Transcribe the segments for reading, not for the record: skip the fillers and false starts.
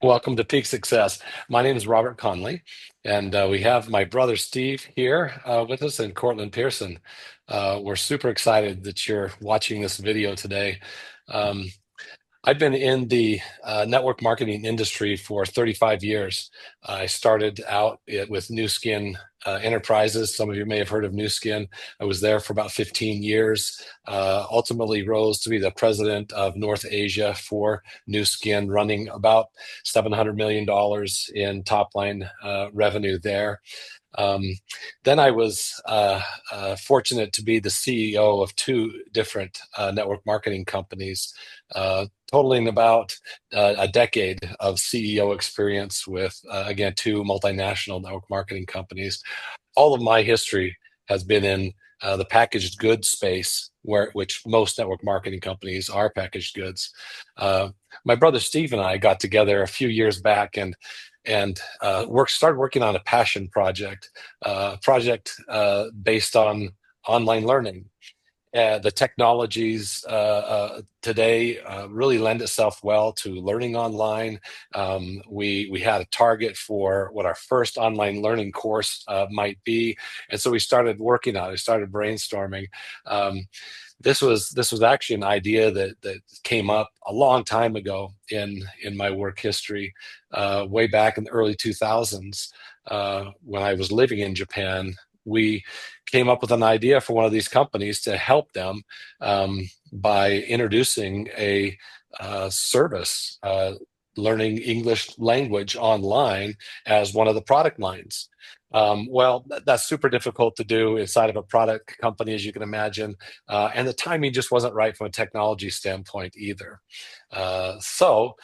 Welcome to Peak Success. My name is Robert Conley, and we have my brother Steve here with us and Cortland Pearson. We're super excited that you're watching this video today. Um, I've been in the network marketing industry for 35 years. I started out with New Skin Enterprises. Some of you may have heard of New Skin. I was there for about 15 years, ultimately rose to be the president of North Asia for New Skin, running about $700 million in top line revenue there. Um, then I was fortunate to be the CEO of two different network marketing companies, totaling about a decade of CEO experience with, again, two multinational network marketing companies. All of my history has been in the packaged goods space, which most network marketing companies are packaged goods. Uh, my brother Steve and I got together a few years back and started working on a passion project, based on online learning. The technologies today really lend itself well to learning online. We had a target for what our first online learning course might be, and so we started working on it. We started brainstorming. Um, this was actually an idea that came up a long time ago in my work history, way back in the early 2000s, when I was living in Japan. We came up with an idea for one of these companies to help them by introducing a service, learning English language online as one of the product lines. Well, that's super difficult to do inside of a product company, as you can imagine, and the timing just wasn't right from a technology standpoint either. So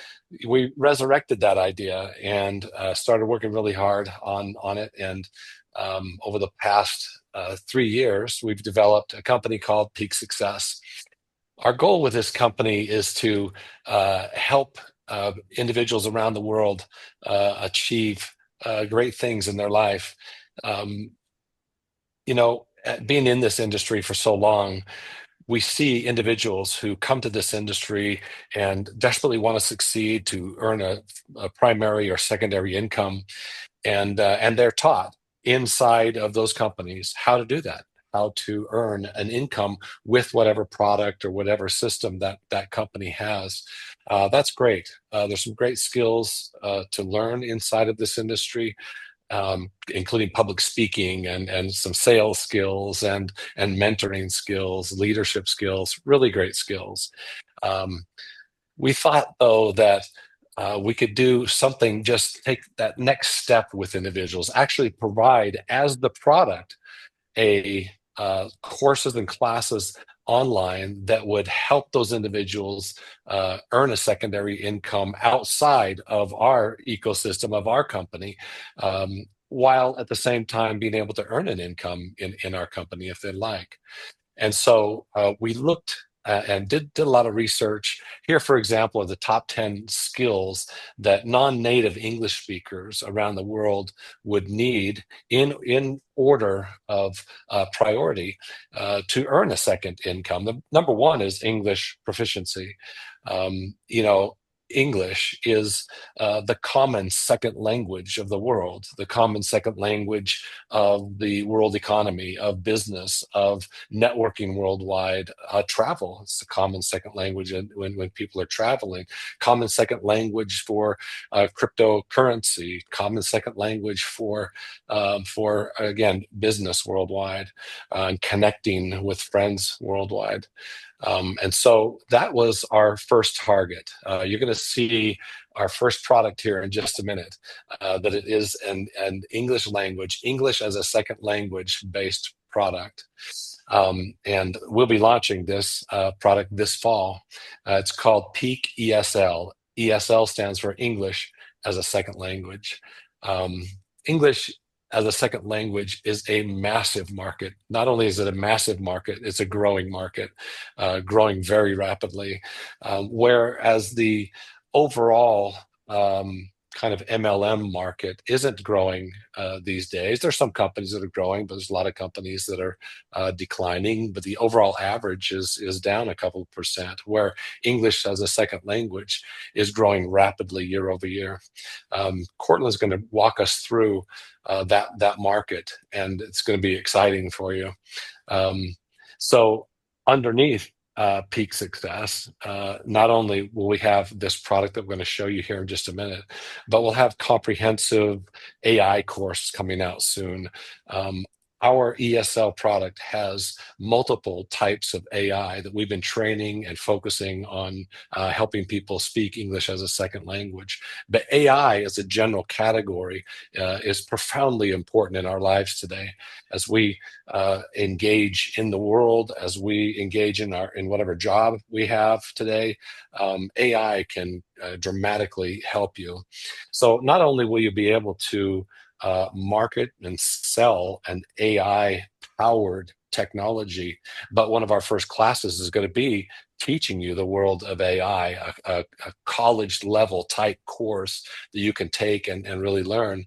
we resurrected that idea and started working really hard on it. And over the past 3 years, we've developed a company called Peak Success. Our goal with this company is to help individuals around the world achieve great things in their life. Um, Being in this industry for so long, we see individuals who come to this industry and desperately want to succeed to earn a primary or secondary income, and they're taught inside of those companies how to do that, how to earn an income with whatever product or whatever system that company has. That's great. There's some great skills to learn inside of this industry, including public speaking and some sales skills and mentoring skills, leadership skills, really great skills. Um, we thought, though, that we could do something, just take that next step with individuals, actually provide as the product a courses and classes online that would help those individuals earn a secondary income outside of our ecosystem of our company, while at the same time being able to earn an income in our company if they like. And so we looked and did a lot of research. Here, for example, are the top 10 skills that non-native English speakers around the world would need in order of priority to earn a second income. The number one is English proficiency. Um, you know, English is the common second language of the world, the common second language of the world economy, of business, of networking worldwide. Travel, it's a common second language when people are traveling. Common second language for cryptocurrency. Common second language for again, business worldwide, and connecting with friends worldwide. And so that was our first target. You're going to see our first product here in just a minute, that it is an English language, English as a second language based product. And we'll be launching this product this fall. It's called PeakESL. ESL stands for English as a second language. English as a second language is a massive market. Not only is it a massive market, it's a growing market, growing very rapidly. Whereas the overall kind of MLM market isn't growing these days. There's some companies that are growing, but there's a lot of companies that are declining. But the overall average is down a couple of percent, where English as a second language is growing rapidly year over year. Cortland's going to walk us through that market, and it's going to be exciting for you. So underneath Peak Success, not only will we have this product that we're going to show you here in just a minute, but we'll have comprehensive AI course coming out soon. Our ESL product has multiple types of AI that we've been training and focusing on helping people speak English as a second language. But AI as a general category is profoundly important in our lives today as we engage in the world, as we engage in whatever job we have today. AI can dramatically help you. So not only will you be able to market and sell an AI powered technology, but one of our first classes is going to be teaching you the world of AI, a college level type course that you can take and really learn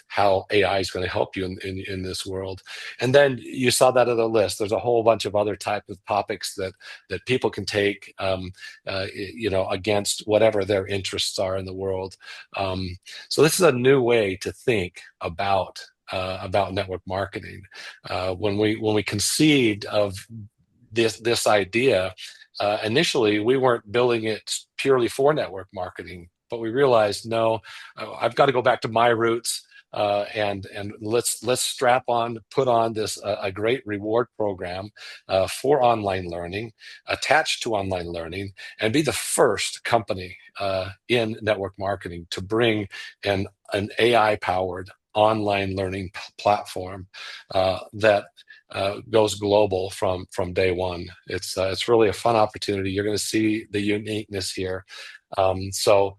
how AI is going to help you in this world. And then you saw that other list. There's a whole bunch of other types of topics that people can take, against whatever their interests are in the world. So this is a new way to think about network marketing. When we conceived of this idea, initially we weren't building it purely for network marketing, but we realized, no, I've got to go back to my roots. And let's put on this a great reward program for online learning, attached to online learning, and be the first company in network marketing to bring an AI powered online learning platform that goes global from day one. It's really a fun opportunity. You're going to see the uniqueness here. So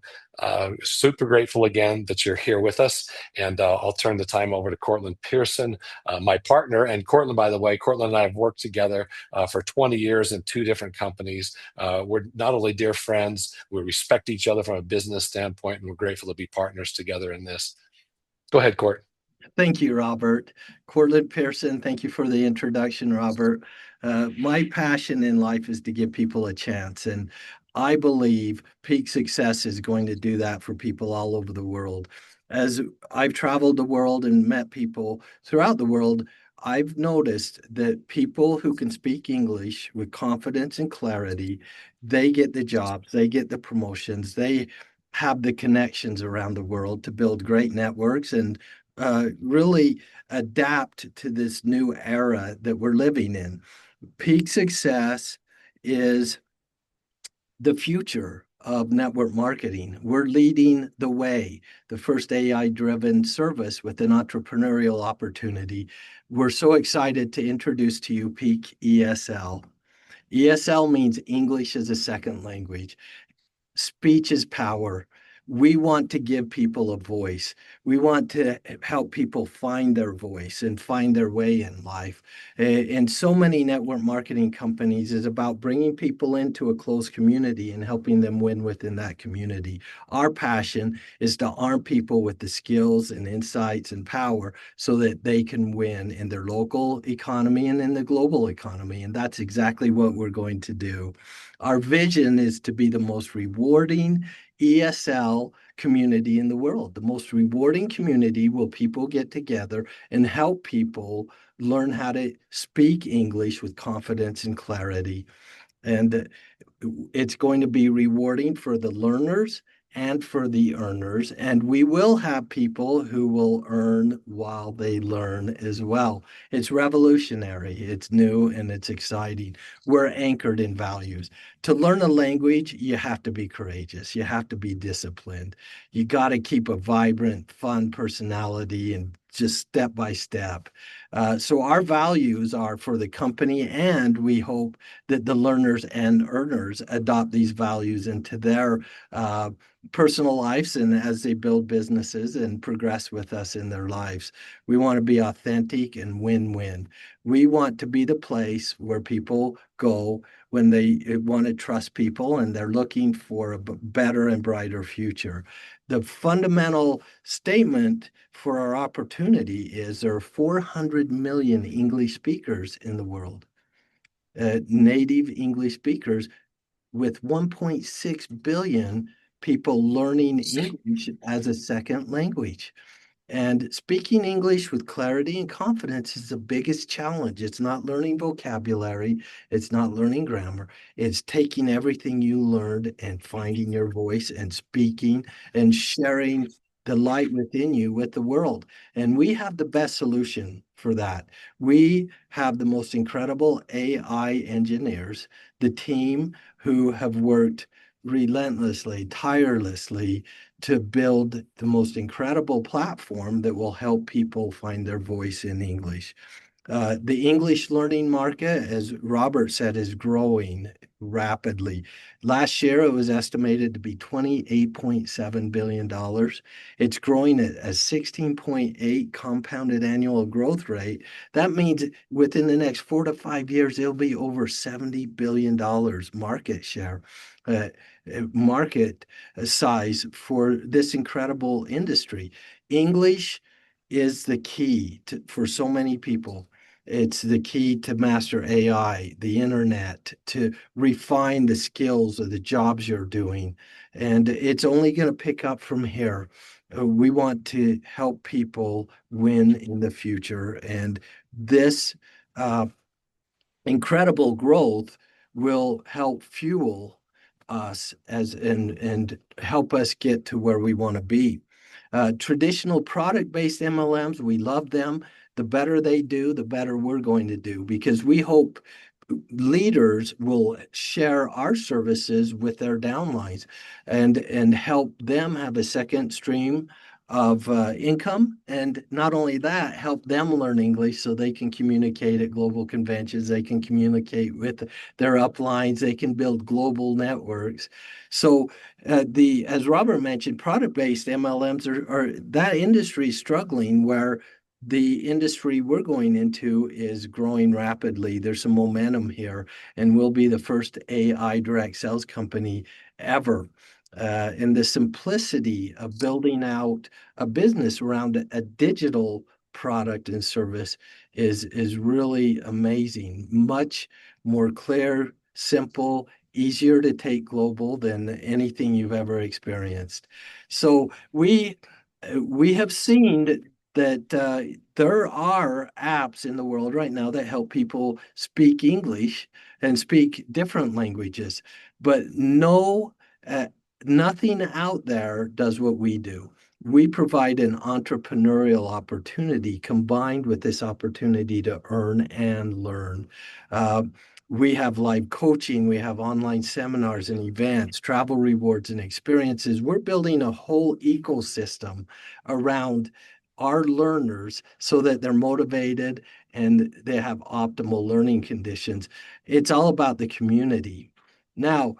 super grateful again that you're here with us, and I'll turn the time over to Cortland Pearson, my partner. And Cortland, by the way, Cortland and I have worked together for 20 years in two different companies. We're not only dear friends, we respect each other from a business standpoint, and we're grateful to be partners together in this. Go ahead, Court. Thank you, Robert. Cortland Pearson, thank you for the introduction, Robert. My passion in life is to give people a chance, and I believe Peak Success is going to do that for people all over the world. As I've traveled the world and met people throughout the world, I've noticed that people who can speak English with confidence and clarity, they get the jobs, they get the promotions, they have the connections around the world to build great networks and really adapt to this new era that we're living in. Peak Success is the future of network marketing. We're leading the way, the first AI-driven service with an entrepreneurial opportunity. We're so excited to introduce to you PeakESL. ESL means English as a second language. Speech is power. We want to give people a voice. We want to help people find their voice and find their way in life. And so many network marketing companies is about bringing people into a close community and helping them win within that community. Our passion is to arm people with the skills and insights and power so that they can win in their local economy and in the global economy. And that's exactly what we're going to do. Our vision is to be the most rewarding ESL community in the world, the most rewarding community where people get together and help people learn how to speak English with confidence and clarity. And it's going to be rewarding for the learners and for the earners. And we will have people who will earn while they learn as well. It's revolutionary, it's new, and it's exciting. We're anchored in values. To learn a language, you have to be courageous. You have to be disciplined. You got to keep a vibrant, fun personality and just step by step. So our values are for the company, and we hope that the learners and earners adopt these values into their personal lives and as they build businesses and progress with us in their lives. We want to be authentic and win-win. We want to be the place where people go when they want to trust people and they're looking for a better and brighter future. the fundamental statement for our opportunity is there are 400 million English speakers in the world, native English speakers, with 1.6 billion people learning English as a second language. And speaking English with clarity and confidence is the biggest challenge. It's not learning vocabulary, it's not learning grammar. It's taking everything you learned and finding your voice and speaking and sharing the light within you with the world. And we have the best solution for that. We have the most incredible AI engineers, the team who have worked relentlessly, tirelessly to build the most incredible platform that will help people find their voice in English. The English learning market, as Robert said, is growing rapidly. Last year, it was estimated to be $28.7 billion. It's growing at a 16.8 compounded annual growth rate. That means within the next 4 to 5 years, it'll be over $70 billion market share. Market size for this incredible industry. English is the key for so many people. It's the key to master AI, the internet, to refine the skills of the jobs you're doing. And it's only going to pick up from here. We want to help people win in the future. And this incredible growth will help fuel us and help us get to where we want to be. Traditional product-based MLMs, we love them. The better they do, the better we're going to do, because we hope leaders will share our services with their downlines and help them have a second stream of income. And not only that, help them learn English so they can communicate at global conventions, they can communicate with their uplines, they can build global networks. So as Robert mentioned, product-based MLMs are that industry is struggling, where the industry we're going into is growing rapidly. There's some momentum here, and we'll be the first AI direct sales company ever. And the simplicity of building out a business around a digital product and service is really amazing. Much more clear, simple, easier to take global than anything you've ever experienced. So we have seen that there are apps in the world right now that help people speak English and speak different languages, but uh, nothing out there does what we do. We provide an entrepreneurial opportunity combined with this opportunity to earn and learn. Uh, we have live coaching, we have online seminars and events, travel rewards and experiences. We're building a whole ecosystem around our learners so that they're motivated and they have optimal learning conditions. It's all about the community. Now,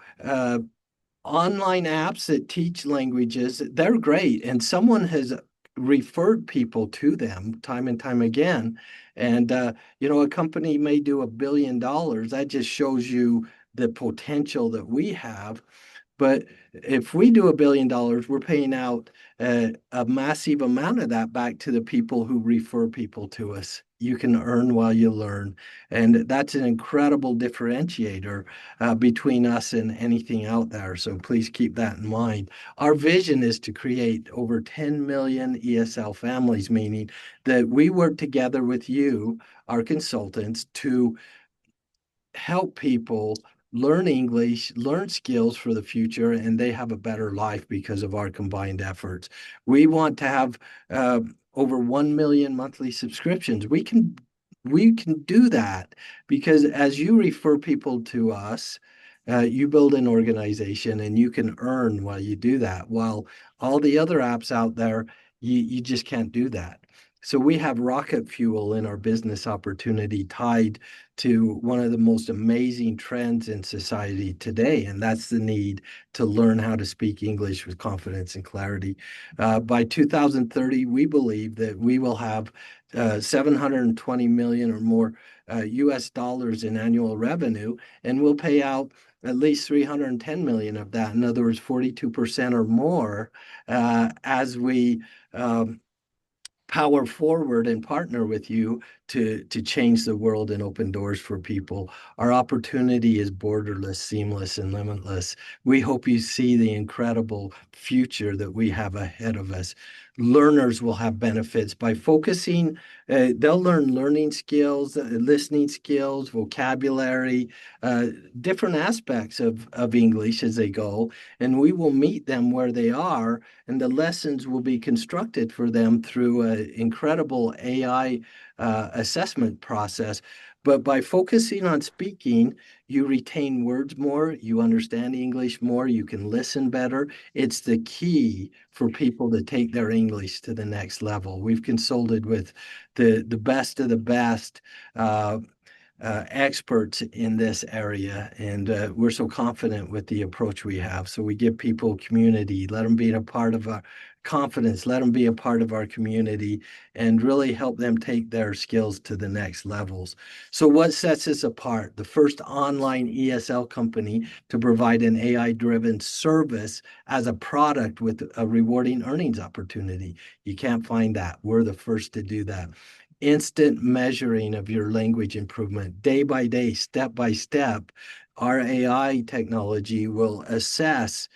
online apps that teach languages, they're great. And someone has referred people to them time and time again. And, a company may do $1 billion. That just shows you the potential that we have. But if we do $1 billion, we're paying out a massive amount of that back to the people who refer people to us. You can earn while you learn. And that's an incredible differentiator between us and anything out there. So please keep that in mind. Our vision is to create over 10 million ESL families, meaning that we work together with you, our consultants, to help people learn English, learn skills for the future, and they have a better life because of our combined efforts. We want to have over 1 million monthly subscriptions. We can do that because as you refer people to us, you build an organization and you can earn while you do that. While all the other apps out there, you just can't do that. So we have rocket fuel in our business opportunity tied to one of the most amazing trends in society today, and that's the need to learn how to speak English with confidence and clarity. By 2030, we believe that we will have 720 million or more US dollars in annual revenue, and we'll pay out at least 310 million of that. In other words, 42% or more as we power forward and partner with you to change the world and open doors for people. Our opportunity is borderless, seamless, and limitless. We hope you see the incredible future that we have ahead of us. Learners will have benefits by focusing. They'll learn learning skills, listening skills, vocabulary, uh, different aspects of English as they go, and we will meet them where they are, and the lessons will be constructed for them through an incredible AI assessment process. But by focusing on speaking, you retain words more, you understand English more, you can listen better. It's the key for people to take their English to the next level. We've consulted with the best of the best uh, experts in this area, and we're so confident with the approach we have. So we give people community, let them be a part of our confidence, let them be a part of our community, and really help them take their skills to the next levels. So what sets us apart? The first online ESL company to provide an AI-driven service as a product with a rewarding earnings opportunity. You can't find that. We're the first to do that. Instant measuring of your language improvement day by day, step by step. Our AI technology will assess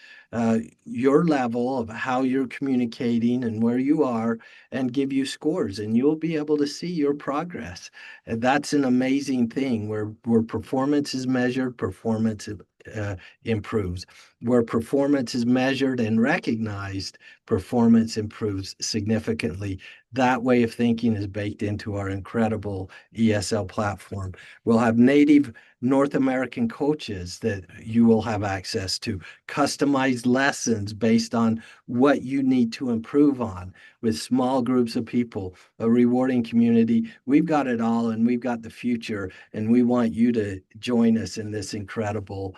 your level of how you're communicating and where you are and give you scores, and you'll be able to see your progress. And that's an amazing thing where performance is measured, performance improves. Where performance is measured and recognized, performance improves significantly. That way of thinking is baked into our incredible ESL platform. We'll have native North American coaches that you will have access to, customized lessons based on what you need to improve on with small groups of people, a rewarding community. We've got it all, and we've got the future, and we want you to join us in this incredible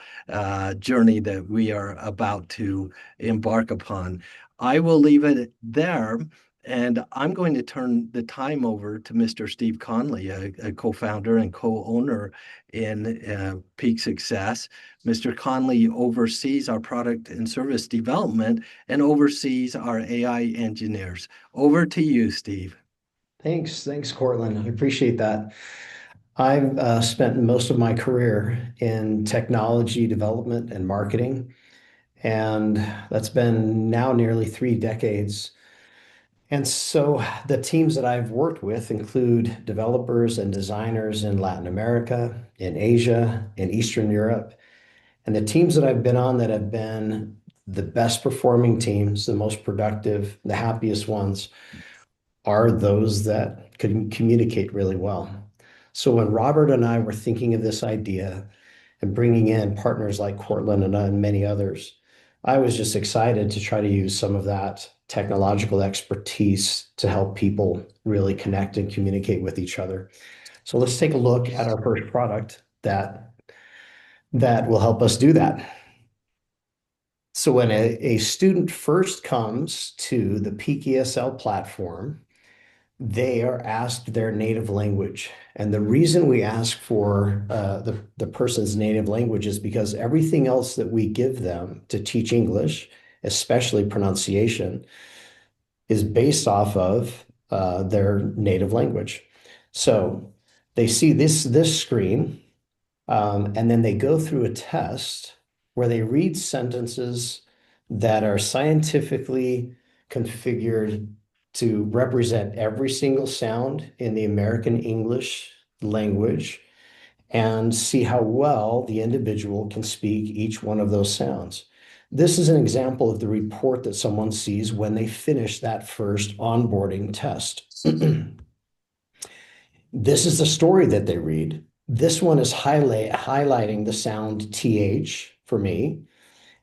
journey that we are about to embark upon. I will leave it there. And I'm going to turn the time over to Mr. Steve Conley, a co-founder and co-owner in Peak Success. Mr. Conley oversees our product and service development and oversees our AI engineers. Over to you, Steve. Thanks, Cortland. I appreciate that. I've spent most of my career in technology development and marketing, and that's been now nearly 3 decades. And so the teams that I've worked with include developers and designers in Latin America, in Asia, in Eastern Europe. And the teams that I've been on that have been the best performing teams, the most productive, the happiest ones are those that can communicate really well. So when Robert and I were thinking of this idea and bringing in partners like Cortland and many others, I was just excited to try to use some of that technological expertise to help people really connect and communicate with each other. So let's take a look at our first product that will help us do that. So when a student first comes to the PeakESL platform, they are asked their native language. And the reason we ask for the person's native language is because everything else that we give them to teach English, especially pronunciation, is based off of their native language. So they see this screen, and then they go through a test where they read sentences that are scientifically configured to represent every single sound in the American English language and see how well the individual can speak each one of those sounds. This is an example of the report that someone sees when they finish that first onboarding test. This is the story that they read. This one is highlighting the sound TH for me.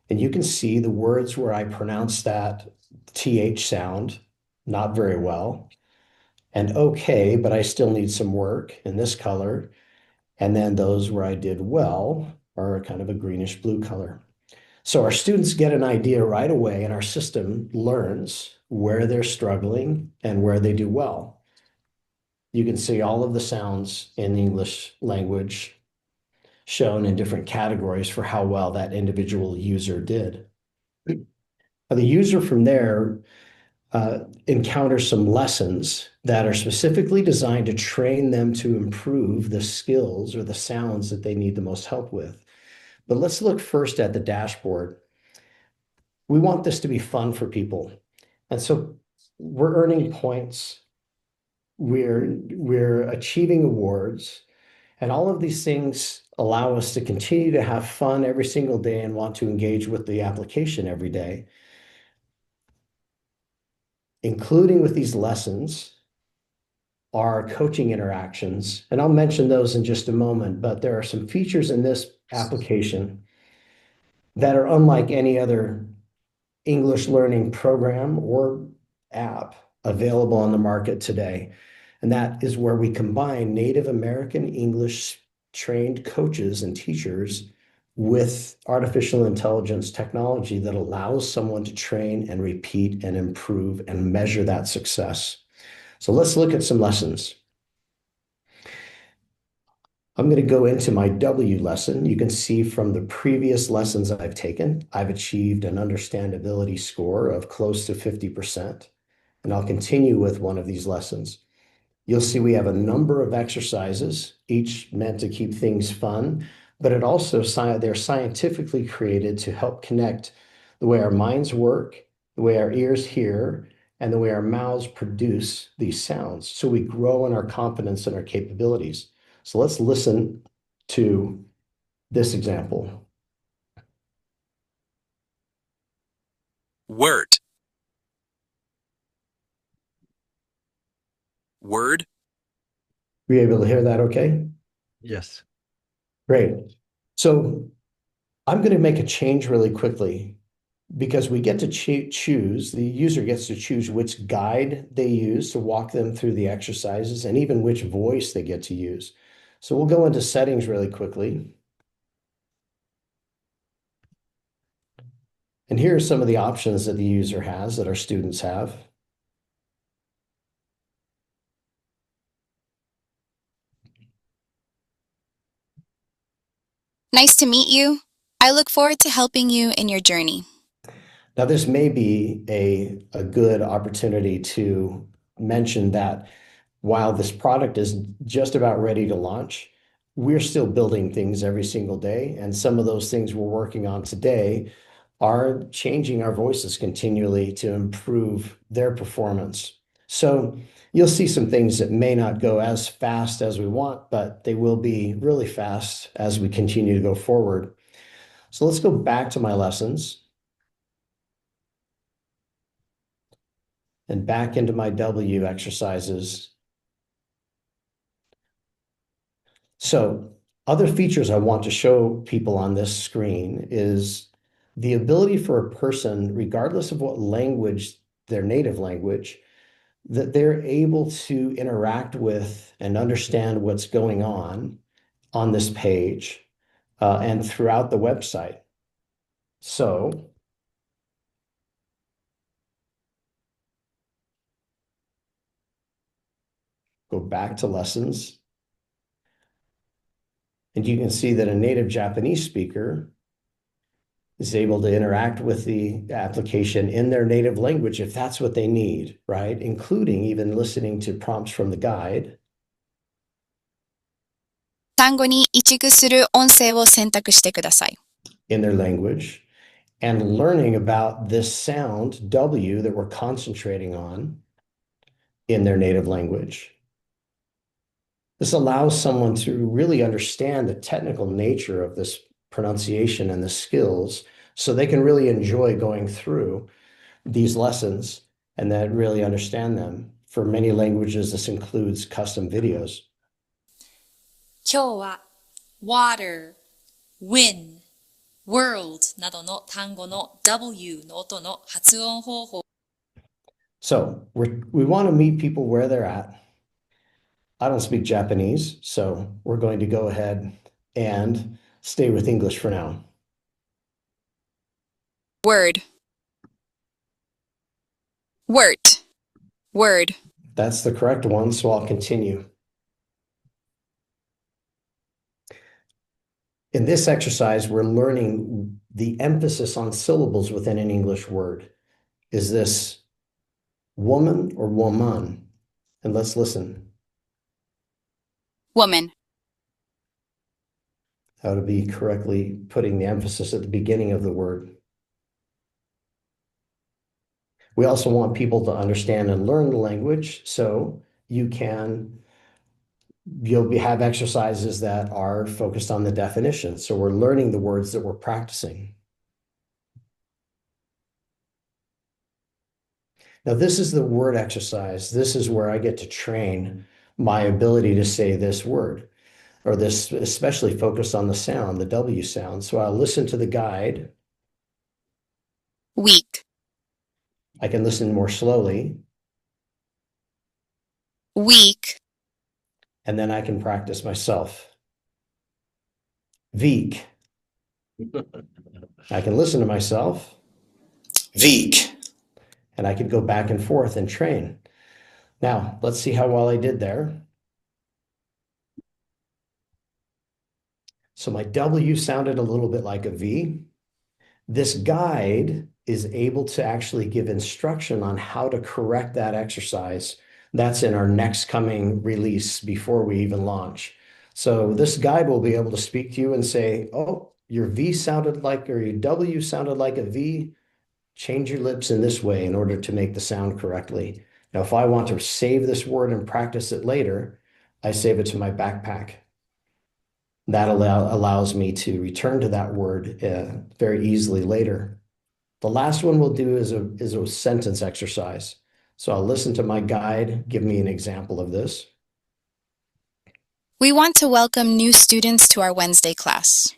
And you can see the words where I pronounce that TH sound not very well. And okay, but I still need some work in this color. And then those where I did well are kind of a greenish blue color. So our students get an idea right away, and our system learns where they're struggling and where they do well. You can see all of the sounds in the English language shown in different categories for how well that individual user did. The user from there encounters some lessons that are specifically designed to train them to improve the skills or the sounds that they need the most help with. But let's look first at the dashboard. We want this to be fun for people. And so we're earning points, we're achieving awards, and all of these things allow us to continue to have fun every single day and want to engage with the application every day, including with these lessons, our coaching interactions. And I'll mention those in just a moment, but there are some features in this application that are unlike any other English learning program or app available on the market today. And that is where we combine Native American English trained coaches and teachers with artificial intelligence technology that allows someone to train and repeat and improve and measure that success. So let's look at some lessons. I'm going to go into my W lesson. You can see from the previous lessons I've taken, I've achieved an understandability score of close to 50%. And I'll continue with one of these lessons. You'll see we have a number of exercises, each meant to keep things fun, but they're scientifically created to help connect the way our minds work, the way our ears hear, and the way our mouths produce these sounds. So we grow in our confidence and our capabilities. So let's listen to this example. Word. Word. Were you able to hear that okay? Yes. Great. So I'm going to make a change really quickly because we get to choose, the user gets to choose which guide they use to walk them through the exercises and even which voice they get to use. So we'll go into settings really quickly. And here are some of the options that the user has, that our students have. Nice to meet you. I look forward to helping you in your journey. Now, this may be a good opportunity to mention that while this product is just about ready to launch, we're still building things every single day. And some of those things we're working on today are changing our voices continually to improve their performance. So you'll see some things that may not go as fast as we want, but they will be really fast as we continue to go forward. So let's go back to my lessons and back into my W exercises. So other features I want to show people on this screen is the ability for a person, regardless of what language, their native language, that they're able to interact with and understand what's going on this page and throughout the website. So go back to lessons. And you can see that a native Japanese speaker is able to interact with the application in their native language if that's what they need, right? Including even listening to prompts from the guide. 単語に一句する音声を選択してください。In their language and learning about this sound W that we're concentrating on in their native language. This allows someone to really understand the technical nature of this pronunciation and the skills so they can really enjoy going through these lessons and then really understand them. For many languages, this includes custom videos. 今日は water, win, world などの単語の W の音の発音方法 So we want to meet people where they're at. I don't speak Japanese, so we're going to go ahead and stay with English for now. Word. Word. Word. That's the correct one, so I'll continue. In this exercise, we're learning the emphasis on syllables within an English word. Is this woman or woman? And let's listen. Woman. How to be correctly putting the emphasis at the beginning of the word. We also want people to understand and learn the language, so you'll have exercises that are focused on the definition. So we're learning the words that we're practicing. Now, this is the word exercise. This is where I get to train my ability to say this word, or this especially focused on the sound, the W sound. So I'll listen to the guide. Week. I can listen more slowly, Week. and then I can practice myself. Week. I can listen to myself. Week. And I could go back and forth and train. Now, let's see how well I did there. So my W sounded a little bit like a V. This guide is able to actually give instruction on how to correct that exercise. That's in our next coming release before we even launch. So this guide will be able to speak to you and say, oh, your V sounded like, or your W sounded like a V. Change your lips in this way in order to make the sound correctly. Now, if I want to save this word and practice it later, I save it to my backpack. That allows me to return to that word very easily later. The last one we'll do is a sentence exercise. So I'll listen to my guide, give me an example of this. We want to welcome new students to our Wednesday class.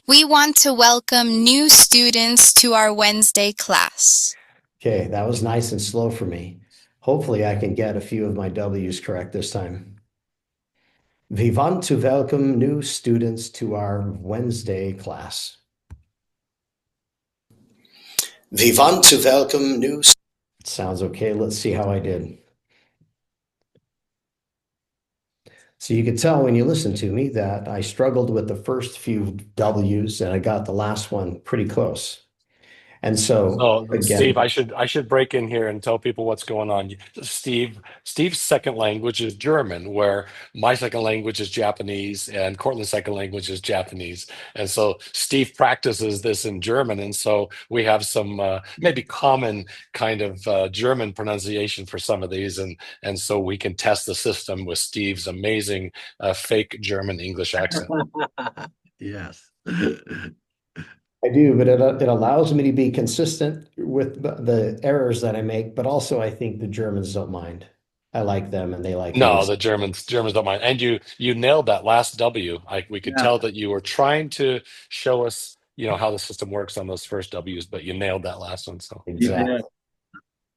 We want to welcome new students to our Wednesday class. Okay, that was nice and slow for me. Hopefully I can get a few of my W's correct this time. We want to welcome new students to our Wednesday class. We want to welcome new. Sounds okay. Let's see how I did. So you could tell when you listen to me that I struggled with the first few W's and I got the last one pretty close. And so Oh, again, Steve, I should break in here and tell people what's going on. Steve's second language is German, where my second language is Japanese, and Cortland's second language is Japanese. And so Steve practices this in German, and so we have some maybe common kind of German pronunciation for some of these, and so we can test the system with Steve's amazing fake German English accent. Yes. I do, but it allows me to be consistent with the errors that I make, but also I think the Germans don't mind. I like them and they like me. No, the Germans don't mind. And you nailed that last W. We could Yeah. tell that you were trying to show us, how the system works on those first W's, but you nailed that last one. So Exactly.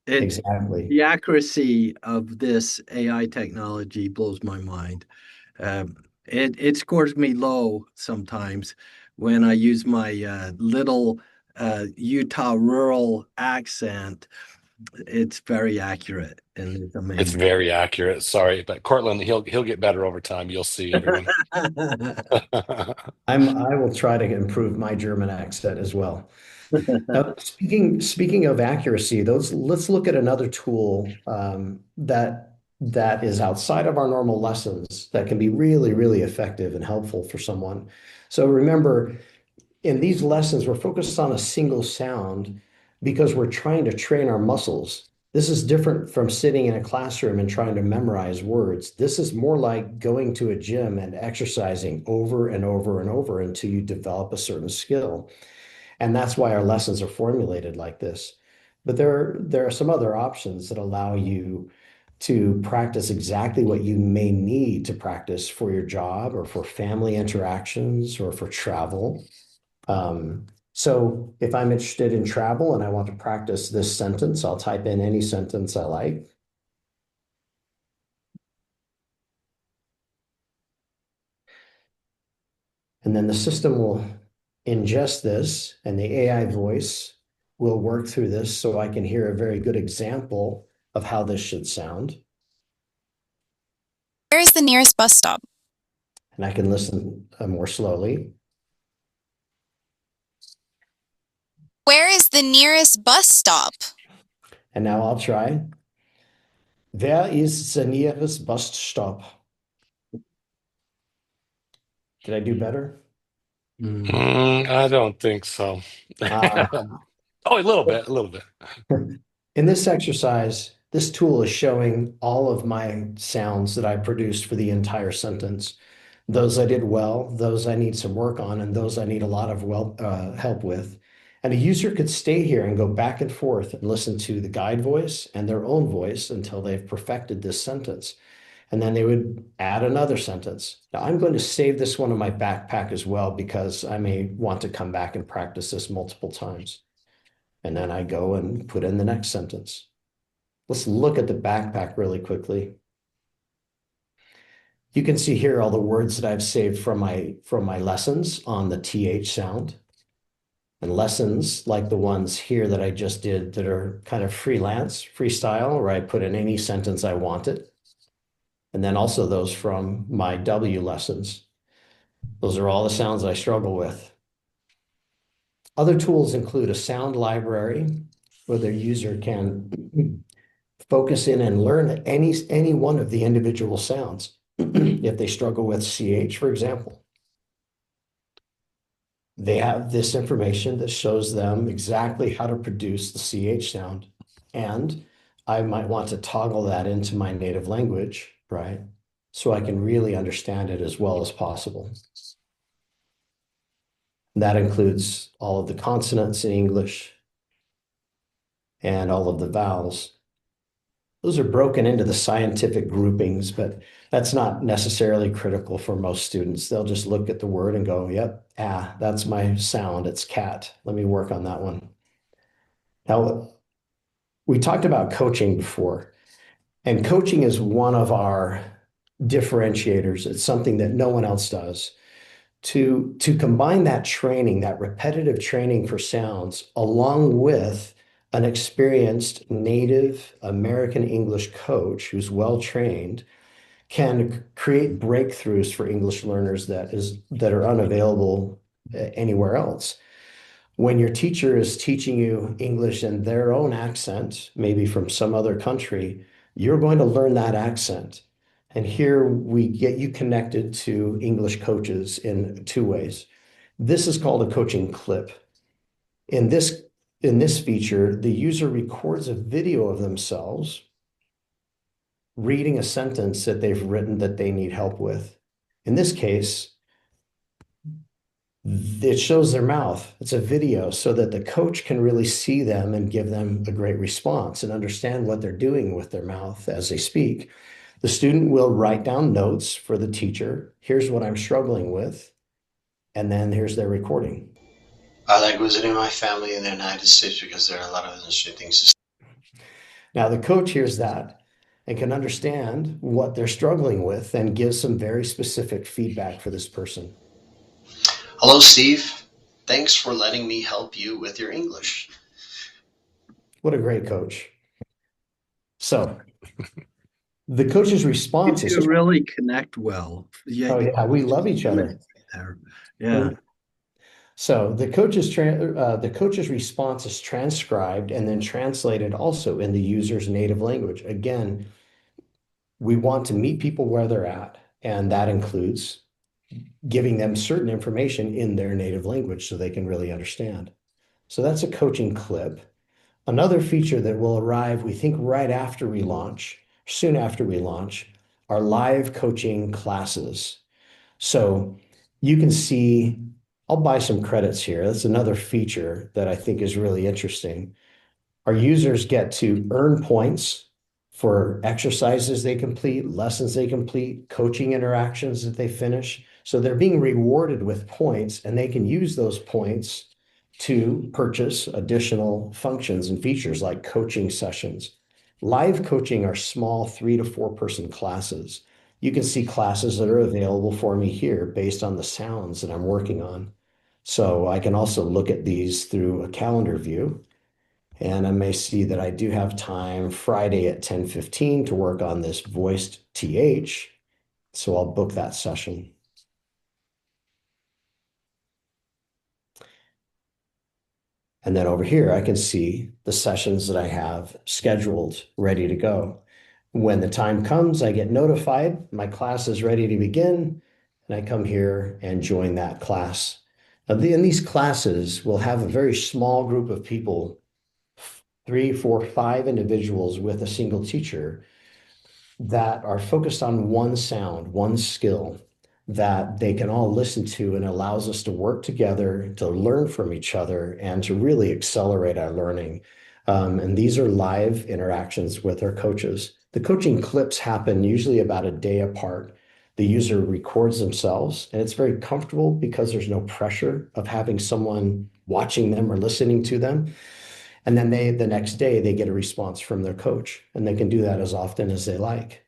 Exactly. The accuracy of this AI technology blows my mind. It scores me low sometimes when I use my little Utah rural accent. It's very accurate and it's it's amazing. very accurate. Sorry, but Cortland, he'll get better over time. You'll see, everyone. I will try to improve my German accent as well. Now, speaking of accuracy, let's look at another tool that is outside of our normal lessons that can be really, really effective and helpful for someone. So remember, in these lessons, we're focused on a single sound because we're trying to train our muscles. This is different from sitting in a classroom and trying to memorize words. This is more like going to a gym and exercising over and over and over until you develop a certain skill. And that's why our lessons are formulated like this. But there are some other options that allow you to practice exactly what you may need to practice for your job or for family interactions or for travel. So if I'm interested in travel and I want to practice this sentence, I'll type in any sentence I like. And then the system will ingest this and the AI voice we'll work through this so I can hear a very good example of how this should sound. Where is the nearest bus stop? And I can listen more slowly. Where is the nearest bus stop? And now I'll try. Wer ist the nearest bus stop? Did I do better? I don't think so. Uh, Oh, a little bit, a little bit. In this exercise, this tool is showing all of my sounds that I produced for the entire sentence. Those I did well, those I need some work on, and those I need a lot of help with. And a user could stay here and go back and forth and listen to the guide voice and their own voice until they've perfected this sentence. And then they would add another sentence. Now I'm going to save this one in my backpack as well because I may want to come back and practice this multiple times. And then I go and put in the next sentence. Let's look at the backpack really quickly. You can see here all the words that I've saved from my lessons on the TH sound. And lessons like the ones here that I just did that are kind of freestyle, where I put in any sentence I wanted. And then also those from my W lessons. Those are all the sounds I struggle with. Other tools include a sound library where the user can focus in and learn any one of the individual sounds. If they struggle with CH, for example, they have this information that shows them exactly how to produce the CH sound. And I might want to toggle that into my native language, right? So I can really understand it as well as possible. That includes all of the consonants in English and all of the vowels. Those are broken into the scientific groupings, but that's not necessarily critical for most students. They'll just look at the word and go, yep, that's my sound. It's cat. Let me work on that one. Now, we talked about coaching before, and coaching is one of our differentiators. It's something that no one else does. To combine that training, that repetitive training for sounds, along with an experienced native American English coach who's well trained, can create breakthroughs for English learners that are unavailable anywhere else. When your teacher is teaching you English in their own accent, maybe from some other country, you're going to learn that accent. And here we get you connected to English coaches in two ways. This is called a coaching clip. In this feature, the user records a video of themselves reading a sentence that they've written that they need help with. In this case, it shows their mouth. It's a video so that the coach can really see them and give them a great response and understand what they're doing with their mouth as they speak. The student will write down notes for the teacher. Here's what I'm struggling with. And then here's their recording. I like visiting my family in the United States because there are a lot of interesting things to see. Now the coach hears that and can understand what they're struggling with and gives some very specific feedback for this person. Hello, Steve. Thanks for letting me help you with your English. What a great coach. So the coach's response is You really connect well. Oh yeah, we love each other. There. Yeah. So the coach's response is transcribed and then translated also in the user's native language. Again, we want to meet people where they're at, and that includes giving them certain information in their native language so they can really understand. So that's a coaching clip. Another feature that will arrive, we think, right after we launch, soon after we launch, are live coaching classes. So you can see, I'll buy some credits here. That's another feature that I think is really interesting. Our users get to earn points for exercises they complete, lessons they complete, coaching interactions that they finish. So they're being rewarded with points, and they can use those points to purchase additional functions and features like coaching sessions. Live coaching are small 3 to 4 person classes. You can see classes that are available for me here based on the sounds that I'm working on. So I can also look at these through a calendar view. And I may see that I do have time Friday at 10:15 to work on this voiced TH. So I'll book that session. And then over here, I can see the sessions that I have scheduled, ready to go. When the time comes, I get notified, my class is ready to begin, and I come here and join that class. Now, in these classes, we'll have a very small group of people, 3, 4, 5 individuals with a single teacher that are focused on one sound, one skill that they can all listen to, and allows us to work together to learn from each other and to really accelerate our learning. And these are live interactions with our coaches. The coaching clips happen usually about a day apart. The user records themselves, and it's very comfortable because there's no pressure of having someone watching them or listening to them. And then the next day, they get a response from their coach, and they can do that as often as they like.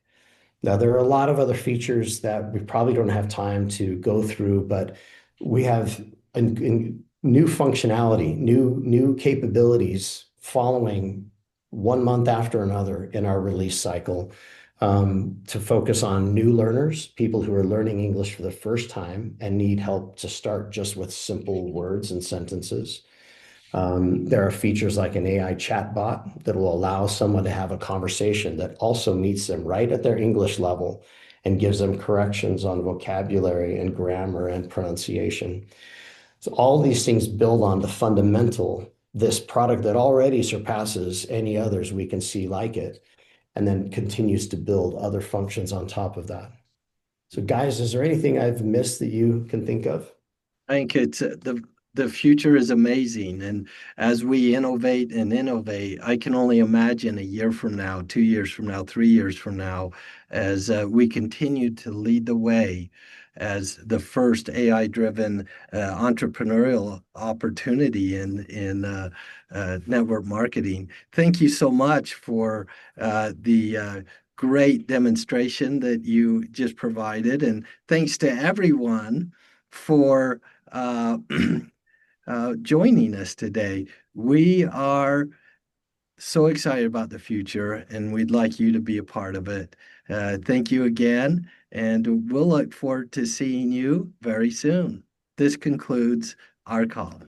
Now, there are a lot of other features that we probably don't have time to go through, but we have new functionality, new capabilities following 1 month after another in our release cycle, to focus on new learners, people who are learning English for the first time and need help to start just with simple words and sentences. There are features like an AI chatbot that will allow someone to have a conversation that also meets them right at their English level and gives them corrections on vocabulary and grammar and pronunciation. So all these things build on the fundamental, this product that already surpasses any others we can see like it, and then continues to build other functions on top of that. So guys, is there anything I've missed that you can think of? I think it's the future is amazing, and as we innovate and innovate, I can only imagine a year from now, 2 years from now, 3 years from now, as we continue to lead the way as the first AI-driven entrepreneurial opportunity in network marketing. Thank you so much for the great demonstration that you just provided, and thanks to everyone for joining us today. We are so excited about the future, and we'd like you to be a part of it. Thank you again, and we'll look forward to seeing you very soon. This concludes our call.